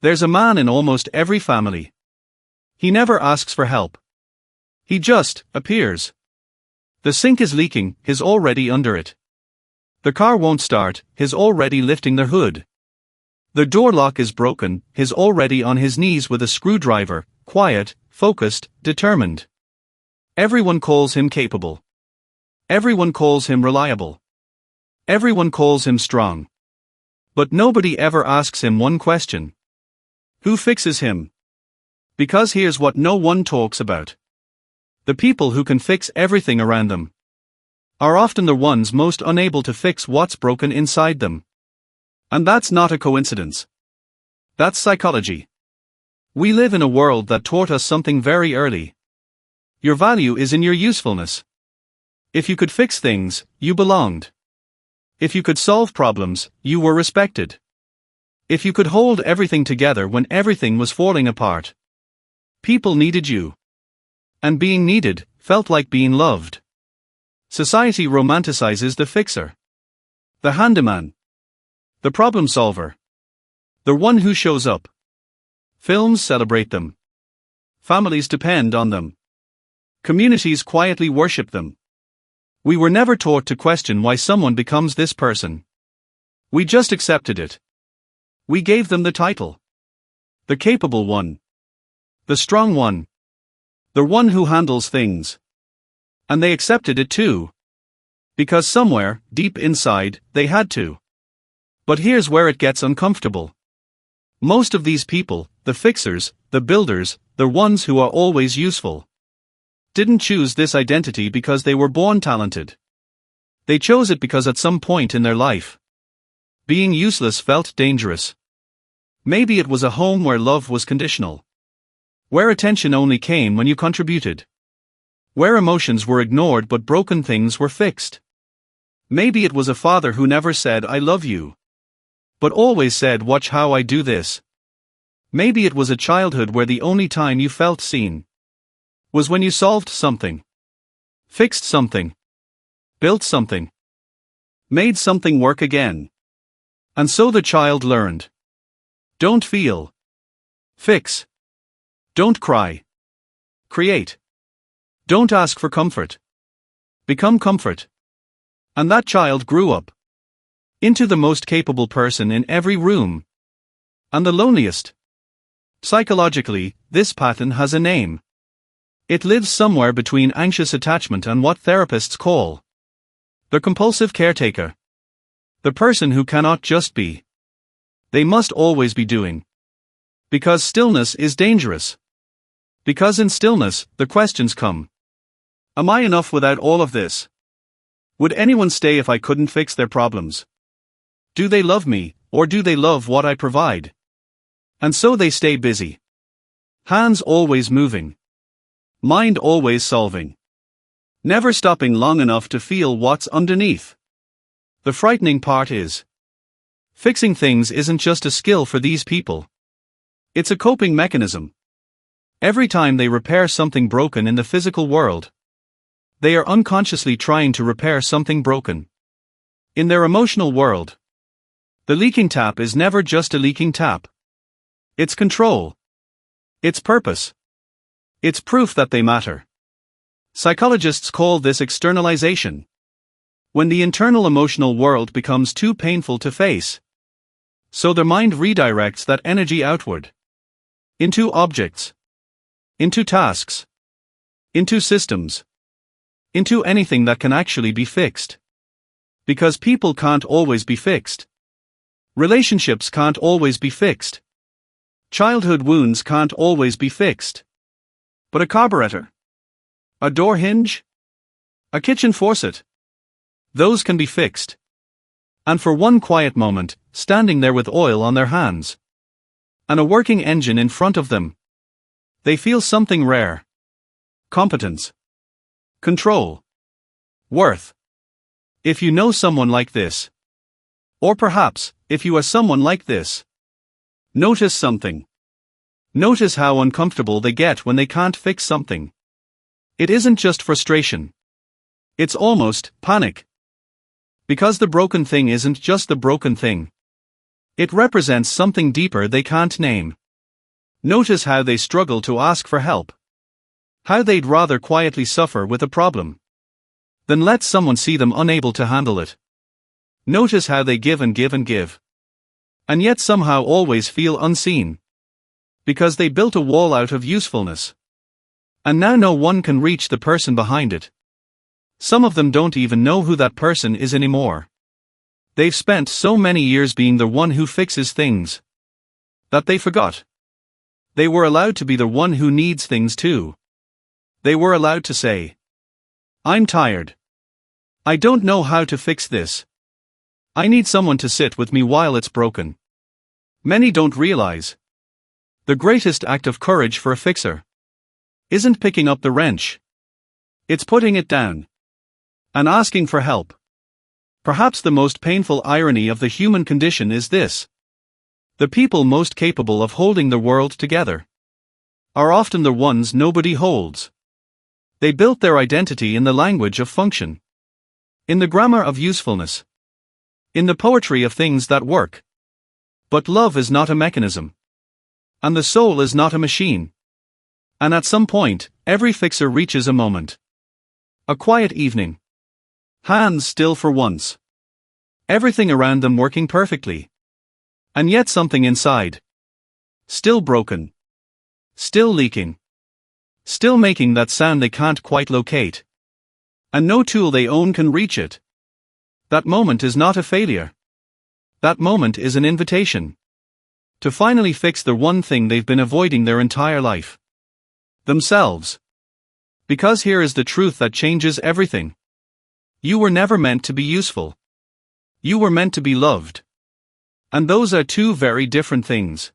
There's a man in almost every family. He never asks for help. He just appears. The sink is leaking, he's already under it. The car won't start, he's already lifting the hood. The door lock is broken, he's already on his knees with a screwdriver, quiet, focused, determined. Everyone calls him capable. Everyone calls him reliable. Everyone calls him strong. But nobody ever asks him one question. Who fixes him? Because here's what no one talks about. The people who can fix everything around them are often the ones most unable to fix what's broken inside them. And that's not a coincidence. That's psychology. We live in a world that taught us something very early. Your value is in your usefulness. If you could fix things, you belonged. If you could solve problems, you were respected. If you could hold everything together when everything was falling apart, people needed you. And being needed felt like being loved. Society romanticizes the fixer, the handyman, the problem solver, the one who shows up. Films celebrate them. Families depend on them. Communities quietly worship them. We were never taught to question why someone becomes this person. We just accepted it. We gave them the title. The capable one. The strong one. The one who handles things. And they accepted it too. Because somewhere, deep inside, they had to. But here's where it gets uncomfortable. Most of these people, the fixers, the builders, the ones who are always useful, didn't choose this identity because they were born talented. They chose it because at some point in their life, being useless felt dangerous. Maybe it was a home where love was conditional. Where attention only came when you contributed. Where emotions were ignored but broken things were fixed. Maybe it was a father who never said "I love you," but always said "watch how I do this." Maybe it was a childhood where the only time you felt seen was when you solved something, fixed something, built something, made something work again. And so the child learned. Don't feel. Fix. Don't cry. Create. Don't ask for comfort. Become comfort. And that child grew up into the most capable person in every room. And the loneliest. Psychologically, this pattern has a name. It lives somewhere between anxious attachment and what therapists call the compulsive caretaker. The person who cannot just be. They must always be doing. Because stillness is dangerous. Because in stillness, the questions come. Am I enough without all of this? Would anyone stay if I couldn't fix their problems? Do they love me, or do they love what I provide? And so they stay busy. Hands always moving. Mind always solving. Never stopping long enough to feel what's underneath. The frightening part is, fixing things isn't just a skill for these people. It's a coping mechanism. Every time they repair something broken in the physical world, they are unconsciously trying to repair something broken in their emotional world. The leaking tap is never just a leaking tap. It's control. It's purpose. It's proof that they matter. Psychologists call this externalization. When the internal emotional world becomes too painful to face, so the mind redirects that energy outward. Into objects. Into tasks. Into systems. Into anything that can actually be fixed. Because people can't always be fixed. Relationships can't always be fixed. Childhood wounds can't always be fixed. But a carburetor, a door hinge, a kitchen faucet, those can be fixed. And for one quiet moment, standing there with oil on their hands, and a working engine in front of them, they feel something rare. Competence. Control. Worth. If you know someone like this, or perhaps, if you are someone like this, notice something. Notice how uncomfortable they get when they can't fix something. It isn't just frustration. It's almost panic. Because the broken thing isn't just the broken thing. It represents something deeper they can't name. Notice how they struggle to ask for help. How they'd rather quietly suffer with a problem than let someone see them unable to handle it. Notice how they give and give and give, and yet somehow always feel unseen. Because they built a wall out of usefulness. And now no one can reach the person behind it. Some of them don't even know who that person is anymore. They've spent so many years being the one who fixes things that they forgot they were allowed to be the one who needs things too. They were allowed to say, "I'm tired. I don't know how to fix this. I need someone to sit with me while it's broken." Many don't realize the greatest act of courage for a fixer isn't picking up the wrench. It's putting it down and asking for help. Perhaps the most painful irony of the human condition is this: the people most capable of holding the world together are often the ones nobody holds. They built their identity in the language of function, in the grammar of usefulness, in the poetry of things that work. But love is not a mechanism, and the soul is not a machine. And at some point, every fixer reaches a moment. A quiet evening. Hands still for once. Everything around them working perfectly. And yet something inside. Still broken. Still leaking. Still making that sound they can't quite locate. And no tool they own can reach it. That moment is not a failure. That moment is an invitation to finally fix the one thing they've been avoiding their entire life. Themselves. Because here is the truth that changes everything. You were never meant to be useful. You were meant to be loved. And those are two very different things.